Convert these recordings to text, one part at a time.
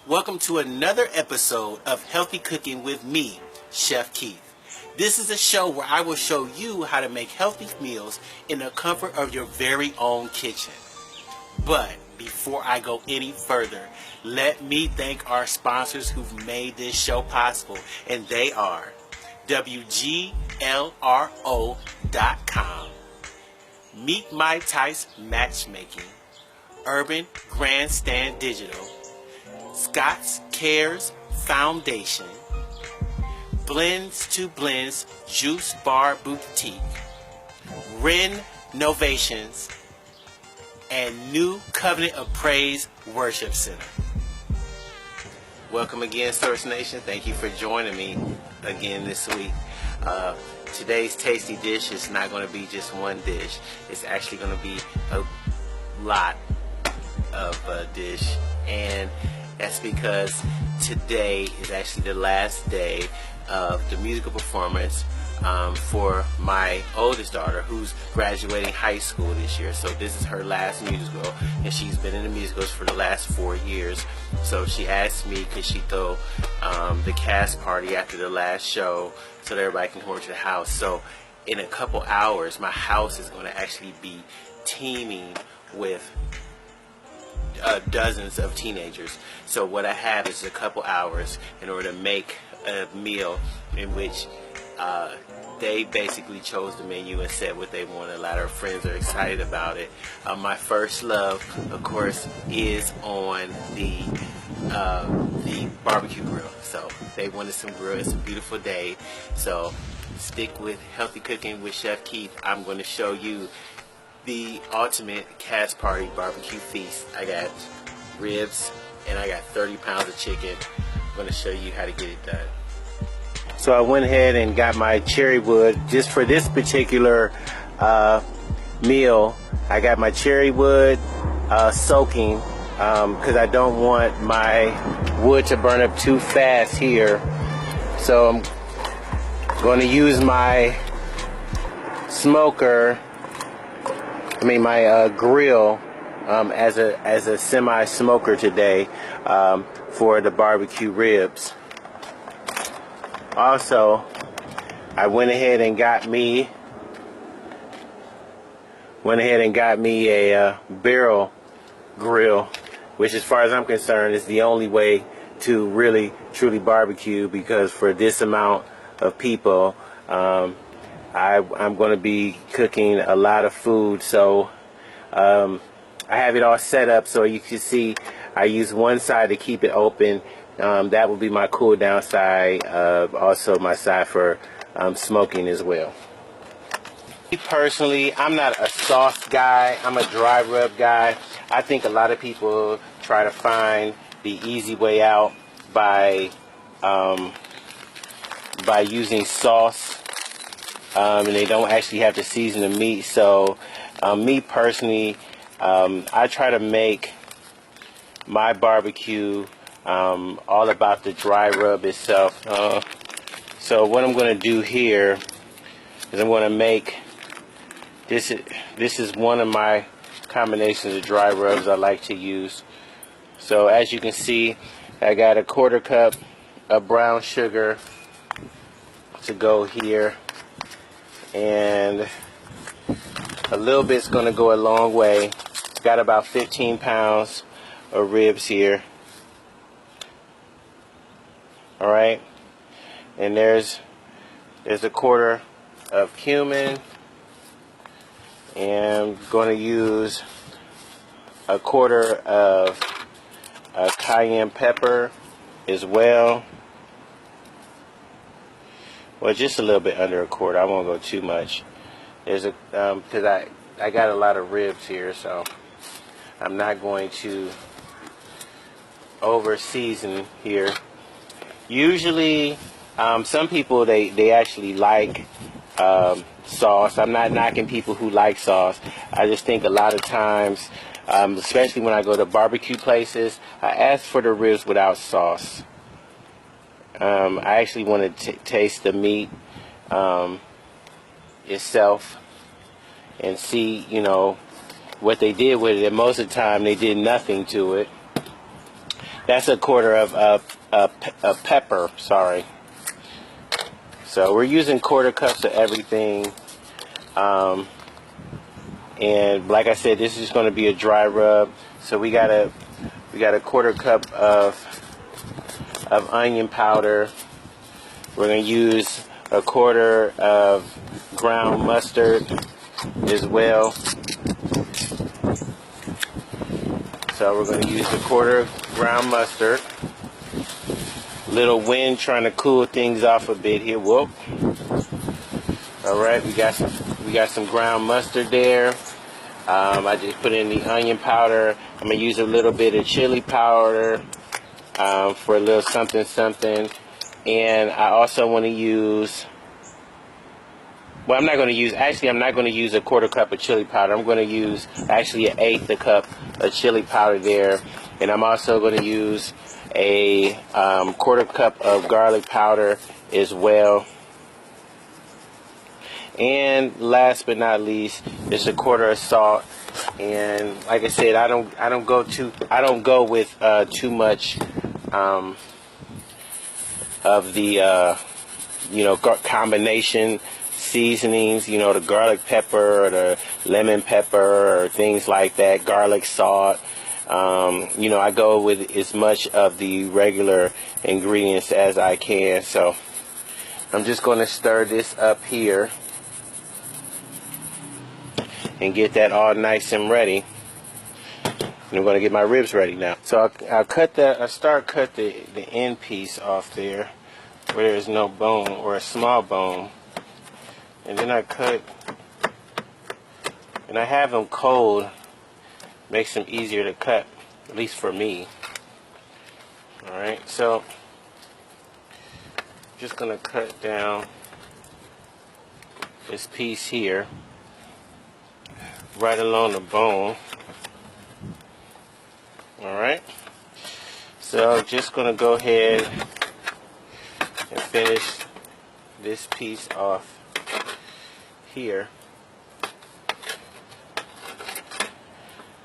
Welcome to another episode of Healthy Cooking with me, Chef Keith. This is a show where I will show you how to make healthy meals in the comfort of your very own kitchen. But before I go any further, let me thank our sponsors who've made this show possible, and they are WGLRO.com, Meet My Types Matchmaking, Urban Grandstand Digital, Scott's Cares Foundation, Blends to Blends Juice Bar Boutique, Renovations, and New Covenant of Praise Worship Center. Welcome again, Source Nation. Thank you for joining me again this week. Today's tasty dish is not going to be just one dish. It's actually going to be a lot of dish, and that's because today is actually the last day of the musical performance for my oldest daughter, who's graduating high school this year. So this is her last musical, and she's been in the musicals for the last 4 years. So she asked me, could she throw the cast party after the last show so that everybody can come over to the house. So in a couple hours, my house is going to actually be teeming with dozens of teenagers. So what I have is a couple hours in order to make a meal in which they basically chose the menu and said what they wanted. A lot of our friends are excited about it. My first love, of course, is on the barbecue grill. So they wanted some grill. It's a beautiful day. So stick with Healthy Cooking with Chef Keith. I'm going to show you the ultimate cast party barbecue feast. I got ribs and I got 30 pounds of chicken. I'm going to show you how to get it done. So I went ahead and got my cherry wood just for this particular meal. I got my cherry wood soaking because I don't want my wood to burn up too fast here. So I'm going to use my smoker, my grill as a semi-smoker today for the barbecue ribs. Also, I went ahead and got me a barrel grill, which, as far as I'm concerned, is the only way to really truly barbecue, because for this amount of people, I'm going to be cooking a lot of food. So I have it all set up so you can see I use one side to keep it open. That will be my cool down side, also my side for smoking as well. Me personally, I'm not a sauce guy, I'm a dry rub guy. I think a lot of people try to find the easy way out by using sauce, and they don't actually have to season the meat. So me personally, I try to make my barbecue all about the dry rub itself. So what I'm going to do here is I'm going to make this is one of my combinations of dry rubs I like to use. So as you can see, I got a 1/4 cup of brown sugar to go here, and a little bit's going to go a long way. Got about 15 pounds of ribs here. All right, and there's a 1/4 of cumin, and I'm going to use a 1/4 of cayenne pepper as well. Well, just a little bit under a 1/4. I won't go too much. There's a because I got a lot of ribs here, so I'm not going to over season here. Usually, some people they actually like sauce. I'm not knocking people who like sauce. I just think a lot of times, especially when I go to barbecue places, I ask for the ribs without sauce. I actually want to taste the meat itself and see, what they did with it. And most of the time, they did nothing to it. That's a quarter of pepper, sorry. So we're using quarter cups of everything. And like I said, this is going to be a dry rub. So we got a quarter cup of onion powder. We're going to use a quarter of ground mustard as well. So we're going to use a quarter of ground mustard. Little wind trying to cool things off a bit here. Whoop. All right, we got some ground mustard there. I just put in the onion powder. I'm going to use a little bit of chili powder for a little something something. And I also want to use, well, I'm not going to use a quarter cup of chili powder. I'm going to use actually an eighth a cup of chili powder there. And I'm also going to use a quarter cup of garlic powder as well. And last but not least, just a quarter of salt. And like I said, I don't go with too much of the combination seasonings, the garlic pepper or the lemon pepper or things like that, garlic salt. I go with as much of the regular ingredients as I can. So I'm just going to stir this up here and get that all nice and ready. And I'm going to get my ribs ready now. So I start cut the end piece off there where there's no bone or a small bone. And then I cut, and I have them cold, makes them easier to cut, at least for me. Alright, so just going to cut down this piece here right along the bone. Alright, so just going to go ahead and finish this piece off here.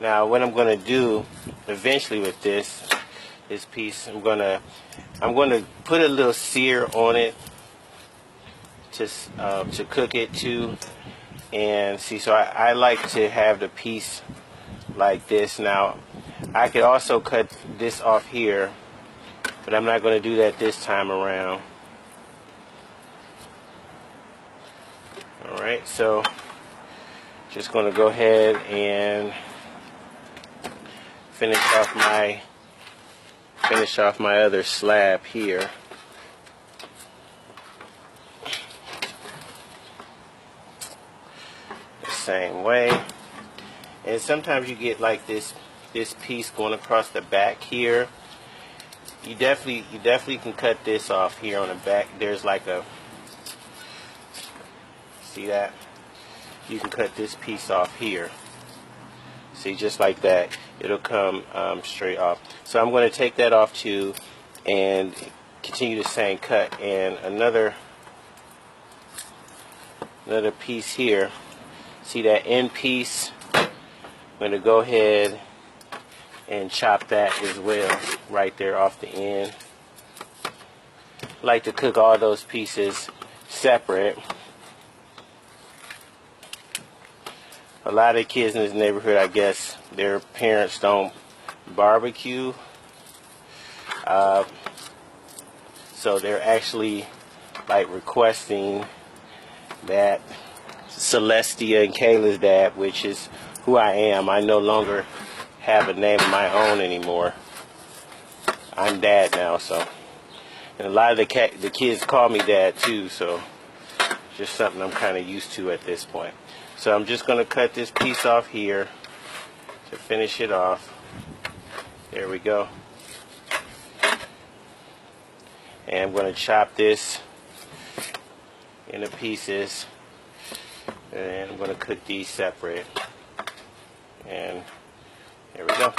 Now what I'm going to do eventually with this piece, I'm going to put a little sear on it to cook it too. And see, so I like to have the piece like this. Now I could also cut this off here, but I'm not going to do that this time around. Alright, so just going to go ahead and finish off my other slab here. The same way. And sometimes you get like this piece going across the back here. You definitely can cut this off here on the back. There's like a, see that? You can cut this piece off here. See, just like that, it'll come straight off. So I'm going to take that off too and continue the same cut. And another piece here. See that end piece? I'm going to go ahead and chop that as well, right there off the end. I like to cook all those pieces separate. A lot of kids in this neighborhood, I guess, their parents don't barbecue. So they're actually like requesting that Celestia and Kayla's dad, which is who I am. I no longer have a name of my own anymore. I'm dad now, so. And a lot of the kids call me dad too, so just something I'm kind of used to at this point. So I'm just going to cut this piece off here to finish it off. There we go. And I'm going to chop this into pieces. And I'm going to cook these separate. And there we go.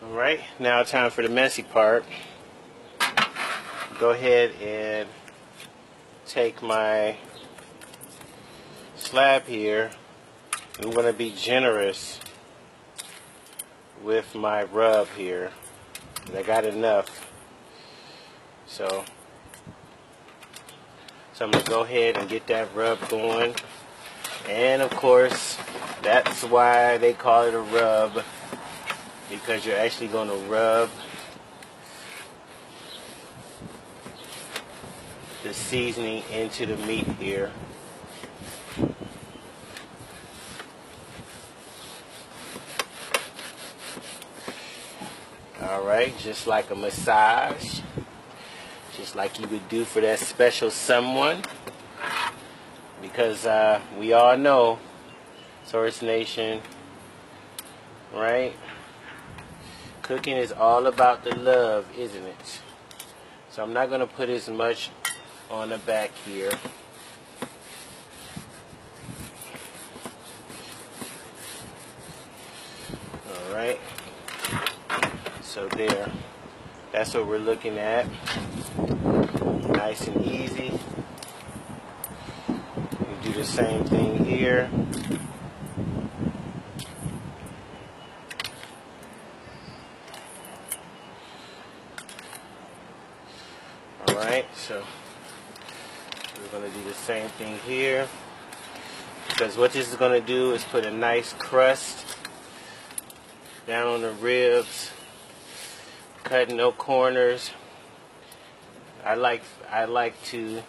Alright, now time for the messy part. Go ahead and take my slab here. I'm going to be generous with my rub here. I got enough. So I'm going to go ahead and get that rub going. And of course, that's why they call it a rub, because you're actually going to rub the seasoning into the meat here. Alright, just like a massage, just like you would do for that special someone, because we all know, Source Nation, right? Cooking is all about the love, isn't it? So I'm not going to put as much on the back here. Alright. So there. That's what we're looking at. Nice and easy. We do the same thing here. Alright, so we're going to do the same thing here, because what this is going to do is put a nice crust down on the ribs, cutting no corners. I like to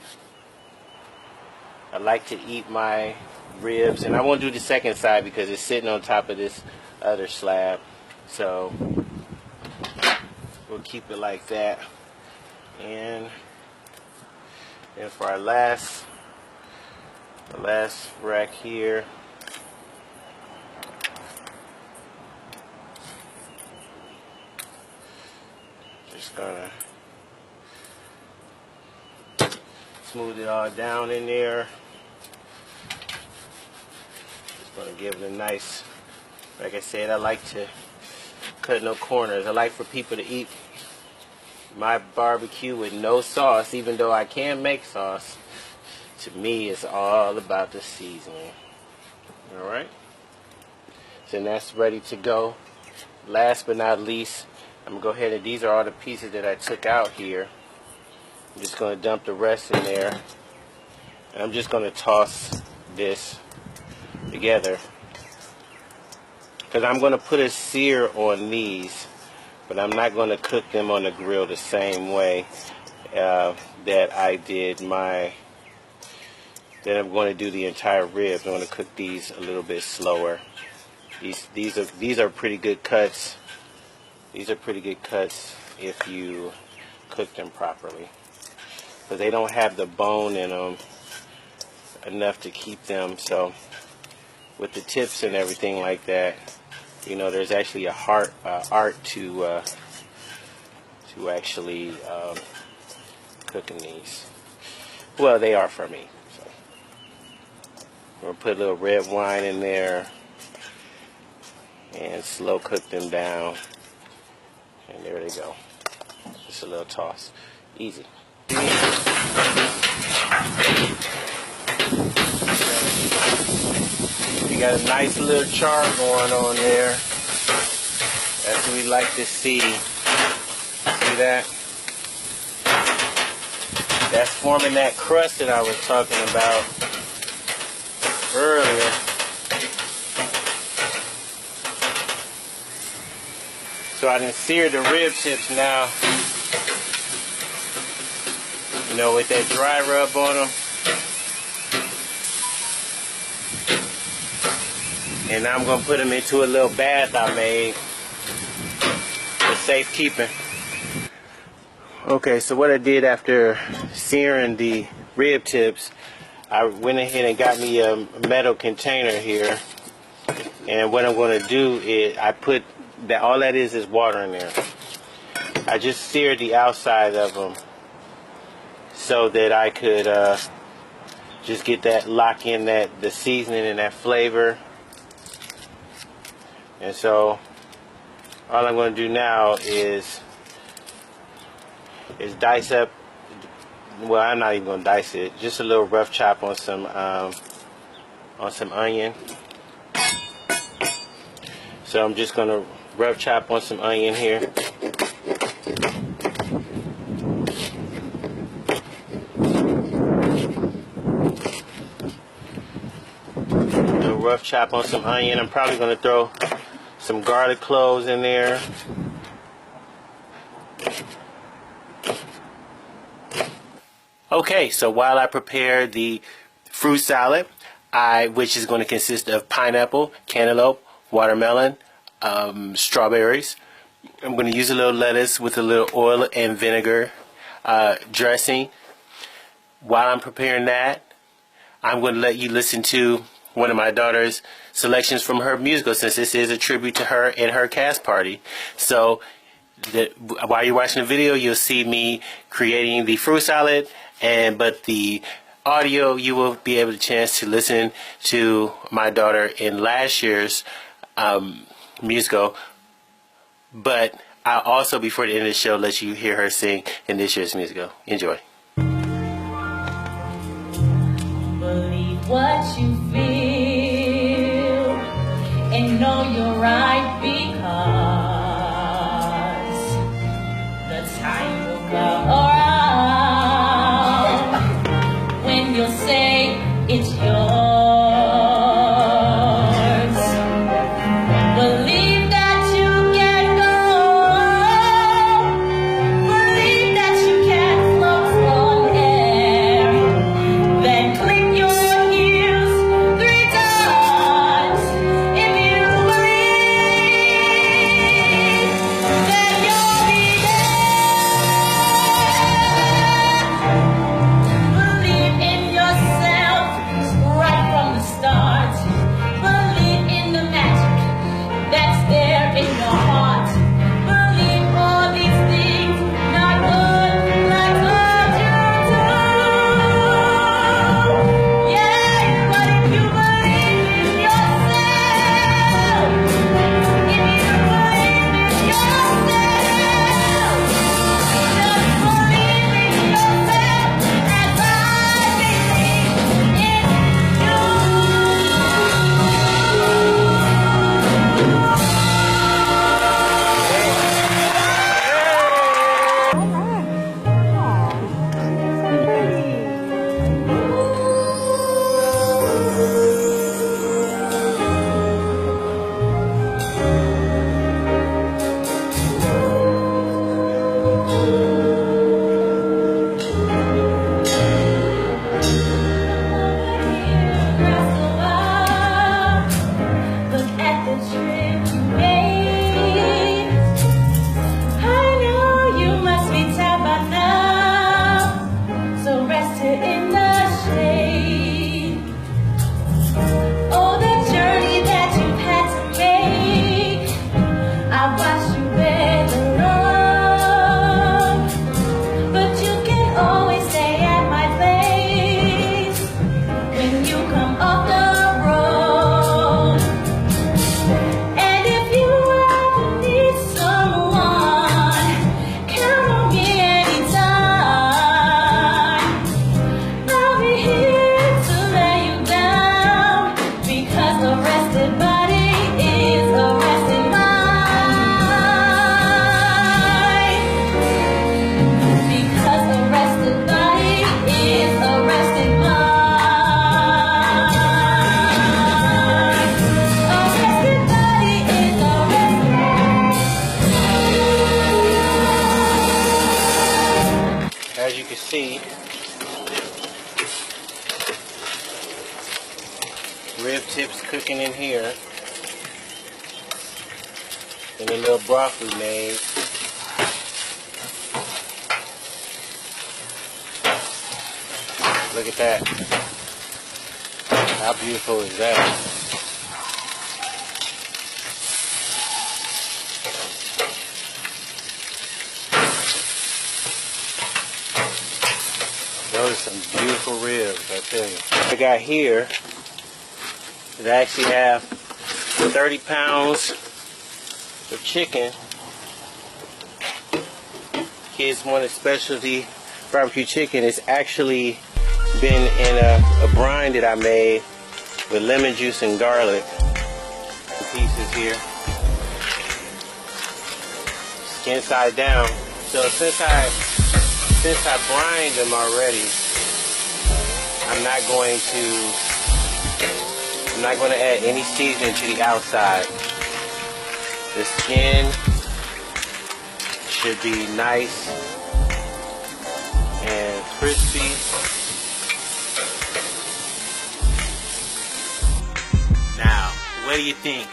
eat my ribs, and I won't do the second side because it's sitting on top of this other slab, so we'll keep it like that. And then for our last rack here, just gonna smooth it all down in there. Just gonna give it a nice, like I said, I like to cut no corners. I like for people to eat my barbecue with no sauce, even though I can make sauce. To me, it's all about the seasoning. Alright? So that's ready to go. Last but not least, I'm going to go ahead and these are all the pieces that I took out here. I'm just going to dump the rest in there. And I'm just going to toss this together, because I'm going to put a sear on these, but I'm not going to cook them on the grill the same way that I did that I'm going to do the entire ribs. I'm going to cook these a little bit slower. These are pretty good cuts. These are pretty good cuts if you cook them properly, but they don't have the bone in them enough to keep them. So with the tips and everything like that, you know, there's actually a art to actually cooking these. Well, they are for me. So we'll put a little red wine in there and slow cook them down. And there they go. Just a little toss. Easy. You got a nice little char going on there. That's what we like to see. See that? That's forming that crust that I was talking about earlier. So I done seared the rib tips now. You know, with that dry rub on them. And now I'm going to put them into a little bath I made for safekeeping. Okay, so what I did after searing the rib tips, I went ahead and got me a metal container here. And what I'm going to do is I put that, all that is water in there. I just seared the outside of them so that I could just get that, lock in the seasoning and that flavor. And so all I'm going to do now is dice up, well, I'm not even going to dice it, just a little rough chop on some onion. So I'm just going to rough chop on some onion here. rough chop on some onion. I'm probably going to throw some garlic cloves in there. Okay, so while I prepare the fruit salad, which is going to consist of pineapple, cantaloupe, watermelon, strawberries, I'm going to use a little lettuce with a little oil and vinegar dressing. While I'm preparing that, I'm going to let you listen to one of my daughter's selections from her musical, since this is a tribute to her and her cast party. So while you're watching the video, you'll see me creating the fruit salad, but the audio, you will be able to chance to listen to my daughter in last year's musical. But I'll also, before the end of the show, let you hear her sing in this year's musical. Enjoy. Believe what you feel and know you're right, because the time will come around when you'll say it's yours. Believe that you can go, believe that you can float on air, then click your heels 3 times. If you believe, then you'll be there. Believe in yourself right from the start. Believe in the magic that's there in your heart. Believe all these things not good like what you do. Yeah, but if you believe in yourself, if you believe in yourself, just believe in yourself as I believe in Look at the trip you made. I know you must be tired by now, so rest here in the shade. Oh, the journey that you've had to make, I watched you bear the road, but you can always stay at my place when you come off the road. And if you ever need someone, count on me anytime. I'll be here to lay you down, because a rested body is a rested mind. Because a rested body is a rested mind. A rested body is a rested mind. As you can see, rib tips cooking in here, and the little broth we made. Look at that. How beautiful is that? Those are some beautiful ribs, I tell you. I got here is I actually have 30 pounds of chicken. Kids wanted specialty barbecue chicken. It's actually been in a brine that I made with lemon juice and garlic. Pieces here. Skin side down. So since I brined them already, I'm not going to I'm not going to add any seasoning to the outside. The skin should be nice and crispy. Now, what do you think?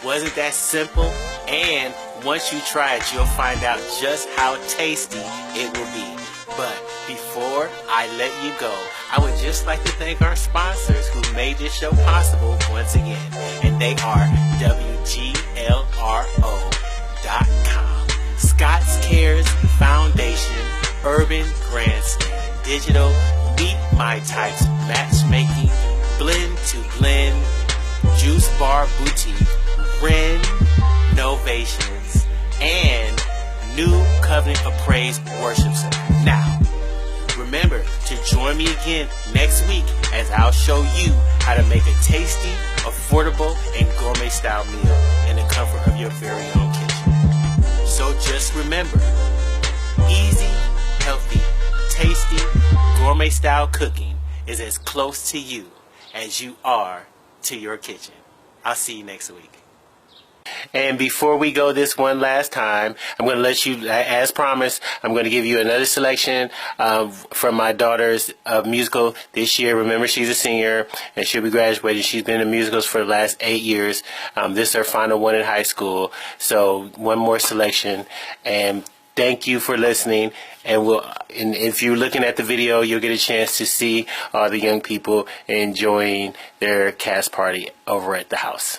Wasn't that simple? And once you try it, you'll find out just how tasty it will be. But before I let you go, I would just like to thank our sponsors who made this show possible once again. And they are WGLRO.com, Scott's Cares Foundation, Urban Grandstand Digital, Meet My Types Matchmaking, Blend to Blend, Juice Bar Boutique, Ren Novations, and New Covenant of Praise Worship Center. Now, remember to join me again next week as I'll show you how to make a tasty, affordable, and gourmet style meal in the comfort of your very own kitchen. So just remember, easy, healthy, tasty, gourmet style cooking is as close to you as you are to your kitchen. I'll see you next week. And before we go this one last time, I'm going to let you, as promised, I'm going to give you another selection from my daughter's musical this year. Remember, she's a senior and she'll be graduating. She's been in musicals for the last 8 years. This is her final one in high school. So one more selection. And thank you for listening. And if you're looking at the video, you'll get a chance to see all the young people enjoying their cast party over at the house.